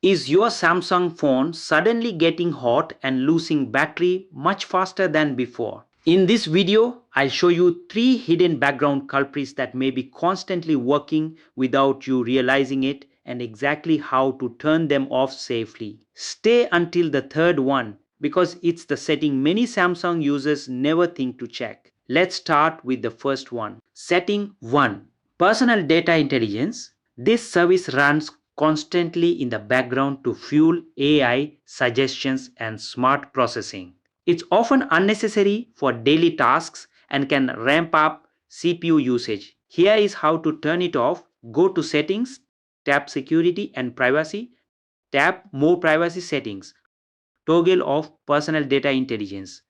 Is your Samsung phone suddenly getting hot and losing battery much faster than before? In this video, I'll show you 3 hidden background culprits that may be constantly working without you realizing it and exactly how to turn them off safely. Stay until the third one because it's the setting many Samsung users never think to check. Let's start with the first one. Setting 1. Personal data intelligence. This service runs constantly in the background to fuel AI suggestions and smart processing. It's often unnecessary for daily tasks and can ramp up CPU usage. Here is how to turn it off. Go to Settings, tap Security and Privacy, tap More Privacy Settings, toggle off Personal Data Intelligence.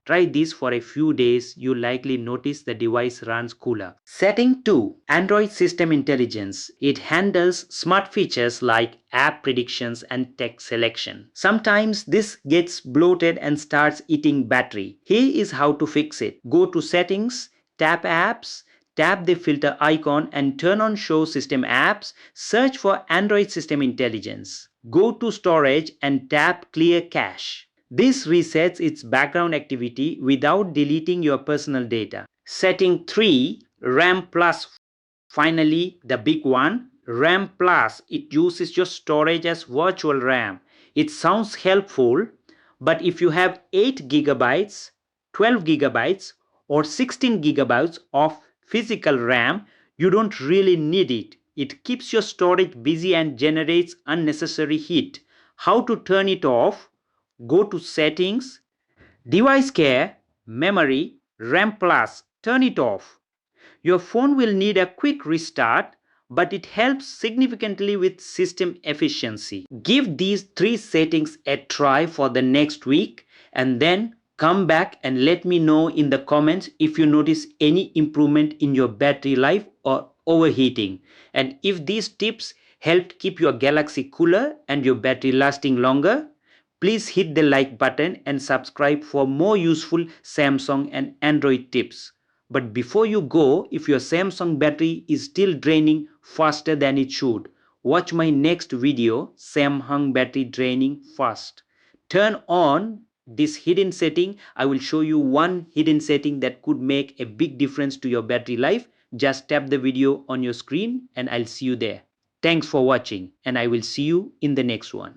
Try this for a few days, you'll likely notice the device runs cooler. Setting 2. Android System Intelligence. It handles smart features like app predictions and text selection. Sometimes this gets bloated and starts eating battery. Here is how to fix it. Go to Settings, tap Apps, tap the filter icon and turn on Show System Apps. Search for Android System Intelligence. Go to Storage and tap Clear Cache. This resets its background activity without deleting your personal data. Setting 3. RAM Plus. Finally, the big one. RAM Plus. It uses your storage as virtual RAM. It sounds helpful, but if you have 8 gigabytes, 12 gigabytes, or 16 gigabytes of physical RAM, you don't really need it. It keeps your storage busy and generates unnecessary heat. How to turn it off? Go to Settings, Device Care, Memory, RAM Plus, turn it off. Your phone will need a quick restart, but it helps significantly with system efficiency. Give these 3 settings a try for the next week and then come back and let me know in the comments if you notice any improvement in your battery life or overheating. And if these tips helped keep your Galaxy cooler and your battery lasting longer, please hit the like button and subscribe for more useful Samsung and Android tips. But before you go, if your Samsung battery is still draining faster than it should, watch my next video, Samsung battery draining fast. Turn on this hidden setting. I will show you one hidden setting that could make a big difference to your battery life. Just tap the video on your screen and I'll see you there. Thanks for watching and I will see you in the next one.